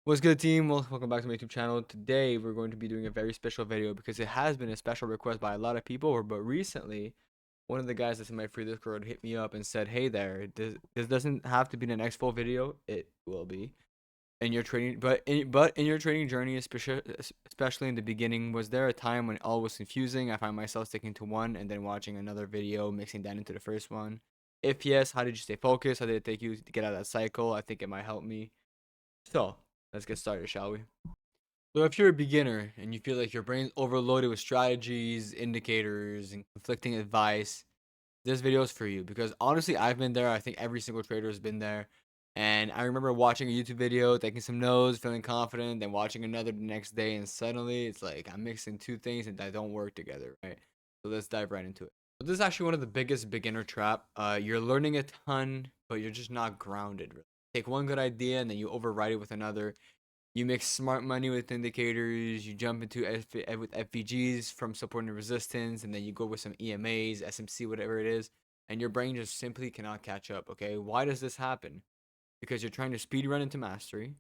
What's good, team? Well, welcome back to my YouTube channel. Today, we're going to be doing a very special video because it has been a special request by a lot of people. But recently, one of the guys that's in my free Discord hit me up and said, "Hey there, this doesn't have to be the next full video. It will be in your trading, but in your trading journey, especially in the beginning, was there a time when all was confusing? I find myself sticking to one and then watching another video, mixing that into the first one. If yes, how did you stay focused? How did it take you to get out of that cycle? I think it might help me. So." Let's get started, shall we? So if you're a beginner and you feel like your brain's overloaded with strategies, indicators, and conflicting advice, this video is for you because honestly, I've been there. I think every single trader has been there. And I remember watching a YouTube video, taking some notes, feeling confident, then watching another the next day, and suddenly it's like I'm mixing two things and that don't work together, right? So let's dive right into it. So this is actually one of the biggest beginner trap. You're learning a ton, but you're just not grounded. Really. Take one good idea and then you override it with another. You mix smart money with indicators. You jump into with FVGs from support and resistance, and then you go with some EMAs, SMC, whatever it is, and your brain just simply cannot catch up. Okay, why does this happen? Because you're trying to speed run into mastery.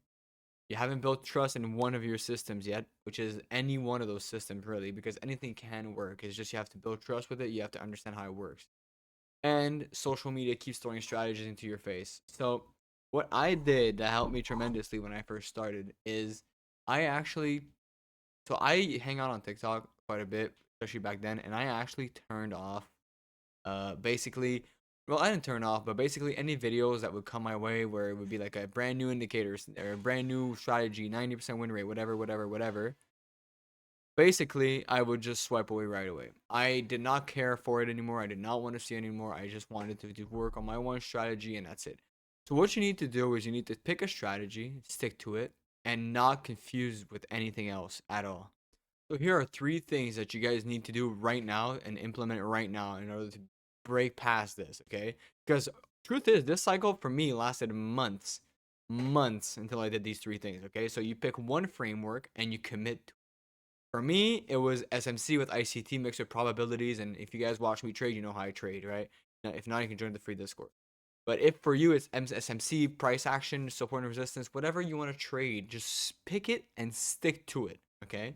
You haven't built trust in one of your systems yet, which is any one of those systems really, because anything can work. It's just you have to build trust with it. You have to understand how it works. And social media keeps throwing strategies into your face. So what I did that helped me tremendously when I first started is I actually I hang out on TikTok quite a bit, especially back then, and I actually turned off basically well I didn't turn off, but basically any videos that would come my way where it would be like a brand new indicator or a brand new strategy, 90% win rate, whatever. Basically, I would just swipe away right away. I did not care for it anymore. I did not want to see it anymore. I just wanted to do work on my one strategy and that's it. So what you need to do is you need to pick a strategy, stick to it, and not confuse with anything else at all. So here are three things that you guys need to do right now and implement right now in order to break past this, okay? Because truth is, this cycle for me lasted months until I did these three things, okay? So you pick one framework and you commit. For me, it was SMC with ICT mixed with probabilities. And if you guys watch me trade, you know how I trade, right? Now, if not, you can join the free Discord. But if for you it's SMC, price action, support and resistance, whatever you want to trade, just pick it and stick to it, okay?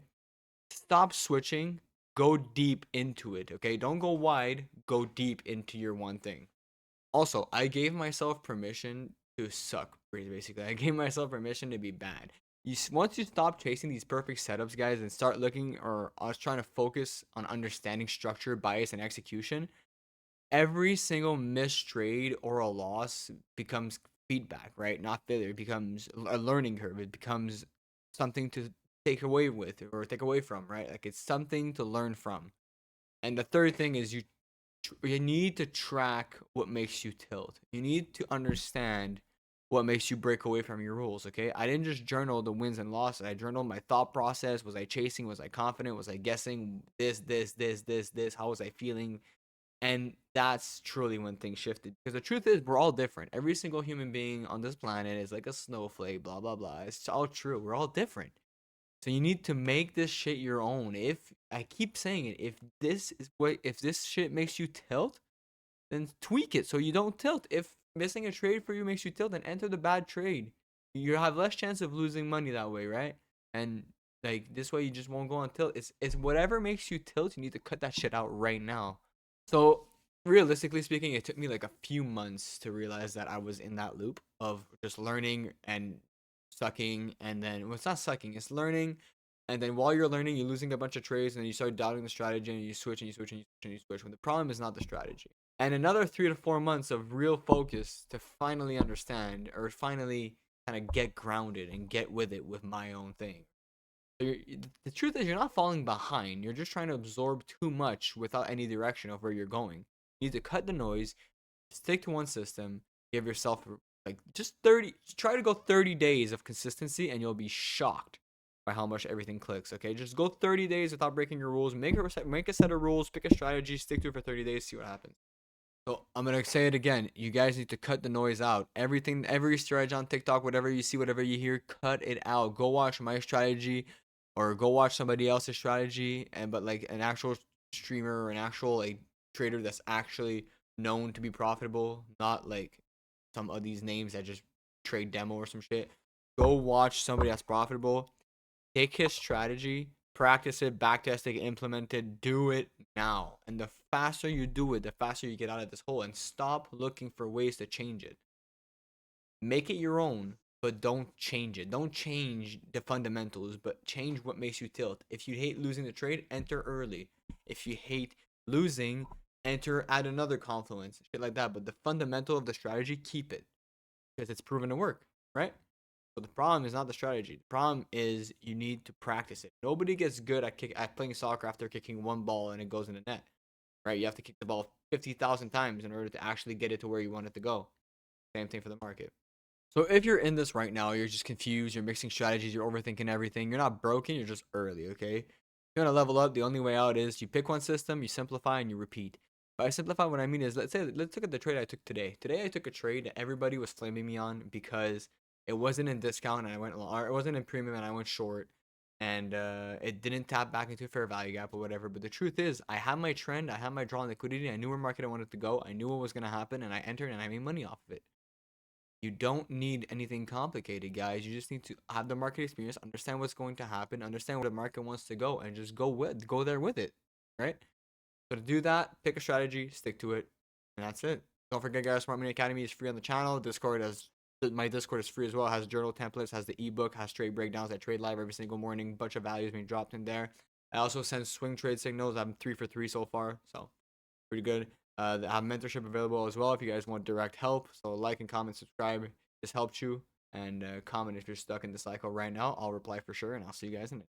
Stop switching, go deep into it, okay? Don't go wide, go deep into your one thing. Also, I gave myself permission to suck, basically. I gave myself permission to be bad. Once you stop chasing these perfect setups, guys, and start looking or I was trying to focus on understanding structure, bias, and execution, every single missed trade or a loss becomes feedback, right? Not failure. It becomes a learning curve. It becomes something to take away with or take away from, right? Like it's something to learn from. And the third thing is you need to track what makes you tilt. You need to understand what makes you break away from your rules, okay? I didn't just journal the wins and losses. I journaled my thought process. Was I chasing? Was I confident? Was I guessing? This. How was I feeling? And that's truly when things shifted. Because the truth is, we're all different. Every single human being on this planet is like a snowflake, blah, blah, blah. It's all true. We're all different. So you need to make this shit your own. If I keep saying it, if this shit makes you tilt, then tweak it so you don't tilt. If missing a trade for you makes you tilt, then enter the bad trade. You have less chance of losing money that way, right? And like this way you just won't go on tilt. It's whatever makes you tilt, you need to cut that shit out right now. So realistically speaking, it took me like a few months to realize that I was in that loop of just learning and sucking, and then well, it's not sucking, it's learning. And then while you're learning, you're losing a bunch of trades, and then you start doubting the strategy, and you switch and you switch and you switch and you switch. When the problem is not the strategy. And another 3 to 4 months of real focus to finally understand or finally kind of get grounded and get with it with my own thing. The truth is, you're not falling behind. You're just trying to absorb too much without any direction of where you're going. You need to cut the noise, stick to one system, give yourself like just 30, try to go 30 days of consistency, and you'll be shocked by how much everything clicks. Okay, just go 30 days without breaking your rules. Make a set of rules, pick a strategy, stick to it for 30 days, see what happens. So I'm gonna say it again. You guys need to cut the noise out. Everything, every strategy on TikTok, whatever you see, whatever you hear, cut it out. Go watch my strategy, or go watch somebody else's strategy, and but like an actual streamer or an actual like trader that's actually known to be profitable, not like some of these names that just trade demo or some shit. Go watch somebody that's profitable. Take his strategy, practice it, backtest it, implement it, do it now. And the faster you do it, the faster you get out of this hole. And stop looking for ways to change it. Make it your own, but don't change it. Don't change the fundamentals, but change what makes you tilt. If you hate losing the trade, enter early. If you hate losing, enter add another confluence, shit like that. But the fundamental of the strategy, keep it because it's proven to work, right? So the problem is not the strategy. The problem is you need to practice it. Nobody gets good at playing soccer after kicking one ball and it goes in the net, right? You have to kick the ball 50,000 times in order to actually get it to where you want it to go. Same thing for the market. So if you're in this right now, you're just confused, you're mixing strategies, you're overthinking everything, you're not broken, you're just early, okay? If you want to level up, the only way out is you pick one system, you simplify, and you repeat. By simplify, what I mean is, let's look at the trade I took today. Today I took a trade that everybody was flaming me on because it wasn't in discount and I went long, or it wasn't in premium and I went short, and it didn't tap back into a fair value gap or whatever. But the truth is, I had my trend, I had my draw on liquidity, I knew where market I wanted to go, I knew what was gonna happen, and I entered and I made money off of it. You don't need anything complicated, guys. You just need to have the market experience, understand what's going to happen, understand where the market wants to go, and just go there with it, right? So to do that, pick a strategy, stick to it, and that's it. Don't forget, guys, Smart Money Academy is free on the channel. Discord has my Discord is free as well. It has journal templates, has the ebook, has trade breakdowns. I trade live every single morning. Bunch of values being dropped in there. I also send swing trade signals. I'm 3 for 3 so far, so pretty good. I have mentorship available as well if you guys want direct help. So like and comment, subscribe. This helped you. And comment if you're stuck in the cycle right now. I'll reply for sure, and I'll see you guys in the